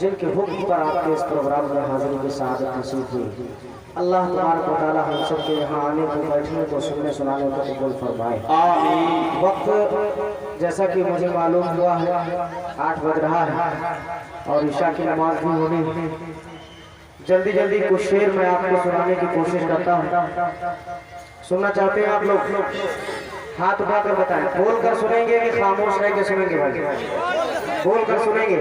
जिनके हुक्म पर आपके इस प्रोग्राम में हाजिरी की सआदत नसीब हुई। अल्लाह तबारक व तआला हम सब के यहाँ आने को, बैठने को, सुनने सुनाने को कबूल फरमाए। आमीन। वक्त जैसा कि मुझे मालूम हुआ है 8 बज रहा है और ईशा की नमाज भी होनी। जल्दी जल्दी कुछ शेर मैं आपको सुनाने की कोशिश करता हूँ। सुनना चाहते हैं आप लोग? हाथ उठाकर बताएं। बोल कर सुनेंगे कि खामोश रह के सुनेंगे? भाई बोल कर सुनेंगे।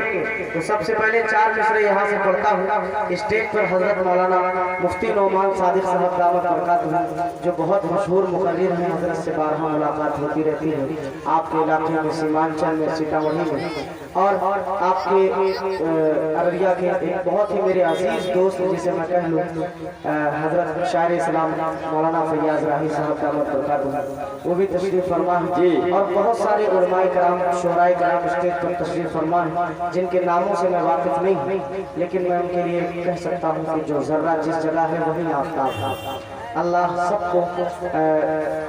तो सबसे पहले 4 मिसरे यहाँ से पढ़ता हूँ। स्टेज पर हजरत मौलाना मुफ्ती नौमान सादिक साहब दामत बरकातहू, जो बहुत मशहूर मुकर्रिर हैं, हजरत से बारहा मुलाकात होती रहती है आपके इलाके में, सीमांचल में, सीतामढ़ी में, और आपके अररिया के एक बहुत ही मेरे अजीज दोस्त जिसे मैं कह लूँ हजरत शायर इस्लाम मौलाना फैयाज राही साहब दामत बरकातहू, वो भी तशरीफ फरमा है। और बहुत सारे उलमाए कराम, शोराए कराम स्टेज पर तशरीफ फरमा है, जिनके नामों से मैं वाकिफ नहीं हूँ, लेकिन मैं उनके लिए कह सकता हूँ कि जो जर्रा जिस जगह है वही आफ्ताब है। अल्लाह सबको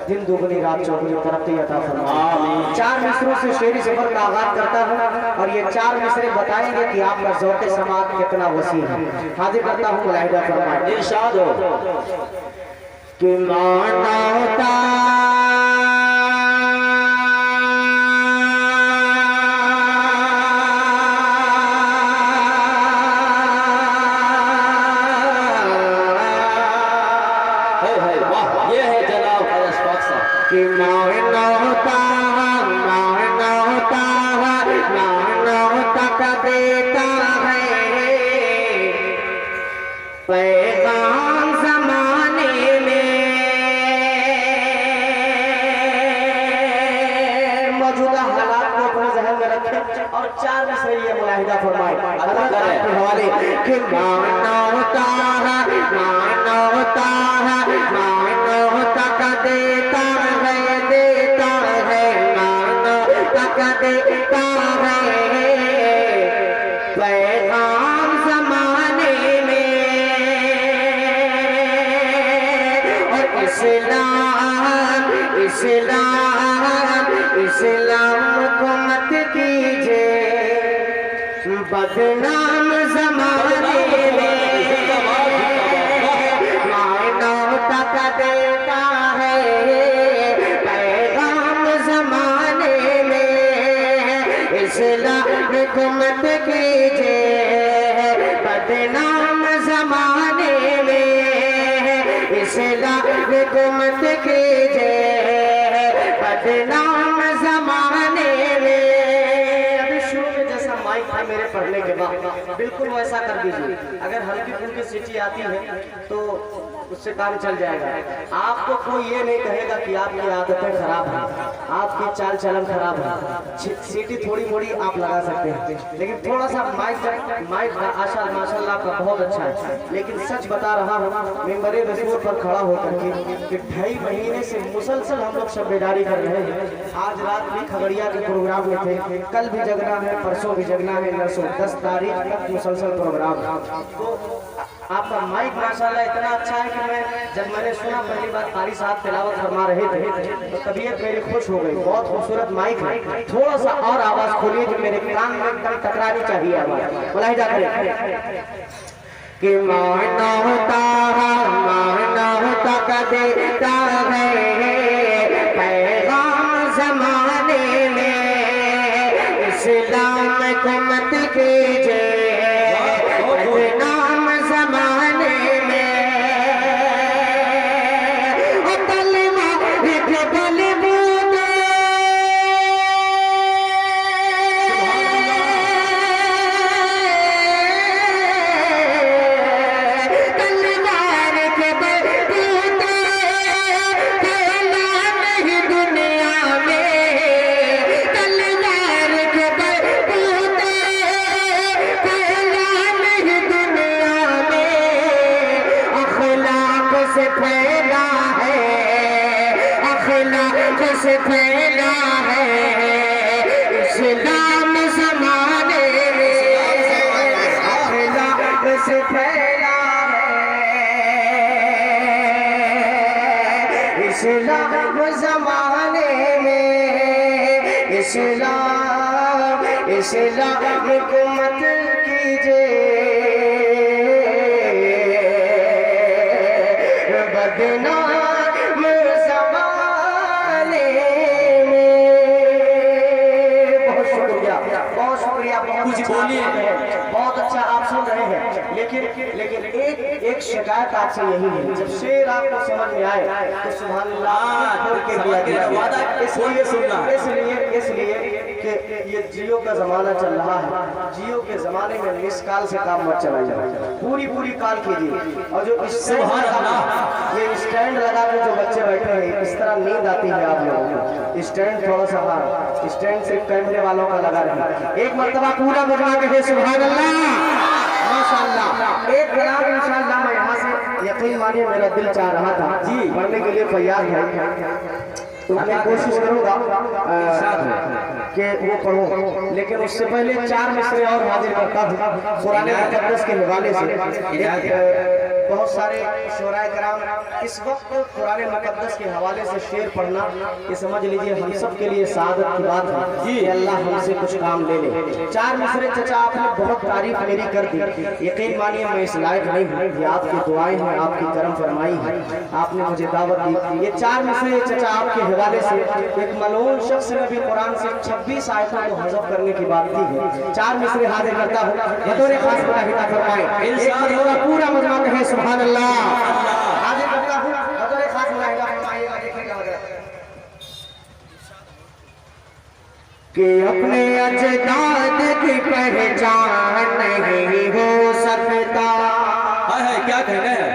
दिन दुगनी रात चौगुनी तरक्की अता फरमाए। 4 मिसरों से शेरी सफर का आगाज करता हूँ और ये 4 मिसरे बताएंगे कि आपका ज़ौक़ समात कितना वसी है। हाजिर करता हूँ, मुलाहिदा फरमाए। इरशाद हो कि माना पैगाम ज़माने में मौजूदा हालात को अपने ज़हन में रखें और 4 मिसरे ये मुलाहिदा फरमाए हवाले कि मानवता का देता है, मानवता का देता है पैगाम ज़माने में। और इस्लाम को मत कीजिए बदनाम ज़माने में। मानवता का देता है पैगाम ज़माने में। इस्लाम को मत कीजिए बदनाम ज़माने में। इस्लाम को मत कीजिए बदनाम ज़माने में। अभी शुरू में जैसा माइक था मेरे पढ़ने के बाद बिल्कुल वैसा कर दीजिए। अगर हल्की फुल्की सीटी आती है तो उससे काम चल जाएगा। आपको कोई ये नहीं कहेगा कि आपकी आदतें खराब हैं, आपकी चाल चलन खराब है। सीटी थोड़ी मोड़ी आप लगा सकते हैं, लेकिन थोड़ा सा माइक का आशा माशाल्लाह का बहुत अच्छा है। लेकिन सच बता रहा हूँ, मेंबरे रसूल पर खड़ा होकर के 2.5 महीने से मुसलसल हम लोग शब्बेदारी कर रहे हैं। आज रात भी खगड़िया के प्रोग्राम में थे, कल भी जगना है, परसों भी जगना है, 10 तारीख तक मुसलसल प्रोग्राम। तो आपका माइक माशाल्लाह इतना अच्छा है कि जब मैंने सुना पहली बार कारी साहब तिलावत फरमा रहे थे तो तबीयत मेरी खुश हो गई। बहुत खूबसूरत माइक है, थोड़ा सा और आवाज खोलिए जो मेरे कान में एकदम टकरानी चाहिए आवाज। मुलाहिदा करें कि मानवता का देता है पैगाम ज़माने में। इस्लाम को मत कीजिए बदनाम ज़माने में। से फैला है इस्लाम ज़माने में। अखलाक से फैला है इस्लाम ज़माने में। इस्लाम को मत कीजिए बोलिए। बहुत अच्छा आप सुन रहे हैं, लेकिन एक शिकायत आपसे यही है, जब शेर आपको समझ में आए तो सुभान अल्लाह बोल के दिया गया। इसलिए कि ये जियो का जमाना चल रहा है, जियो के जमाने में मिस कॉल से काम मत चलाइए, पूरी कॉल कीजिए। और जो ये स्टैंड लगा के जो बच्चे बैठे हैं, इस तरह नींद आती है आप लोगों को। स्टैंड थोड़ा सा स्टैंड सिर्फ कैमरे वालों का लगा रहे। एक मर्तबा पूरा मजमा कहे सुभान अल्लाह, माशाअल्लाह। एक कलाम इंशाअल्लाह मैं यहाँ से यकीन मानिए मेरा दिल चाह रहा था जी पढ़ने के लिए तैयार है, तो मैं कोशिश करूंगा कि वो पढ़ूं, लेकिन उससे पहले 4 मिसरे और हाजिर करता हूँ कुरान मुकद्दस के हवाले से। बहुत सारे शोराए कराम इस वक्त कुरान मुकद्दस के हवाले से शेर पढ़ना, ये समझ लीजिए हम सब के लिए सादत की बात है जी, अल्लाह हमसे कुछ काम ले ले। 4 मिसरे चचा आपने बहुत तारीफ मेरी कर दी, यकीन मानिए मैं इस लायक नहीं हूँ, ये आपकी दुआएं हैं, आपकी करम फरमाई है, आपने मुझे दावत दी। ये 4 मिसरे चचा आपके हवाले से एक मलून शख्स ने भी कुरान से 26 आयतों को हज़फ करने की बात की है। 4 मिसरे हाजिर करता हूँ, बतौर खास मुलाहिदा फरमाएं, पूरा मजमा कहे सुभान अल्लाह। हाजिर करता हूँ, बतौर खास मुलाहिदा फरमाइएगा। देखिएगा कि अपने अजदाद की पहचान नहीं हो सकता, क्या कह रहे हैं?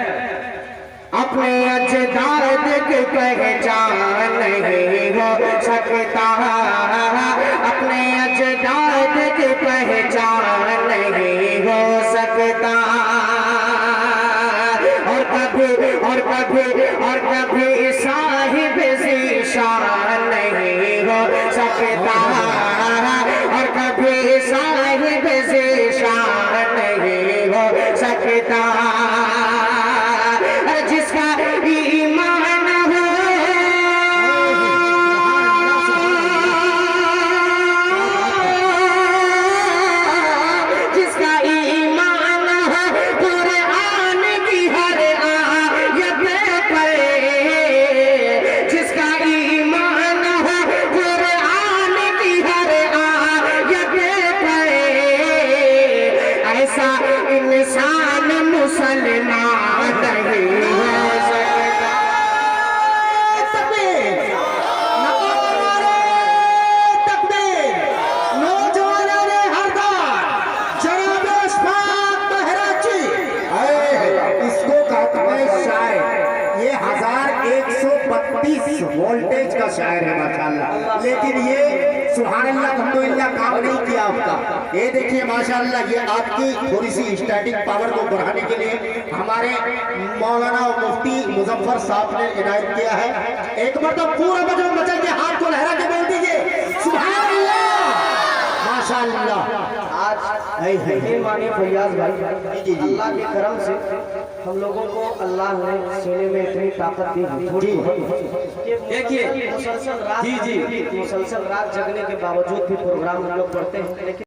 अपने अजदाद की पहचान नहीं हो सकता, अपने अजदाद की पहचान नहीं हो सकता। और कभी साहिब ज़ीशान नहीं हो सकता, और कभी साहिब ज़ीशान नहीं हो सकता। जिसका ईमान हो, जिसका ईमान हो कुरान की हर आयत पर, जिसका ईमान हो कुरान की हर आयत पर, ऐसा इंसान मुसलमान नहीं हो सकता। इसको कहते हैं शायर, ये 1132 वोल्टेज का शायर है माशाअल्लाह, लेकिन ये सुभान अल्लाह अल्हम्दुलिल्लाह काम नहीं किया आपका। ये देखिए माशाअल्लाह, ये आपकी थोड़ी सी स्टैटिक पावर को बढ़ाने के लिए हमारे मौलाना और मुफ्ती मुजफ्फर साहब ने इनायत किया है। एक बार तो पूरा बचन के हाथ को लहरा के बोल दीजिए सुभान अल्लाह, माशाअल्लाह। आज मानिए फैयाज भाई जी, अल्लाह के करम से हम लोगों को अल्लाह ने सीने में इतनी ताकत दी है। देखिए मुसलसल रात जगने के बावजूद भी प्रोग्राम हम लोग करते हैं, लेकिन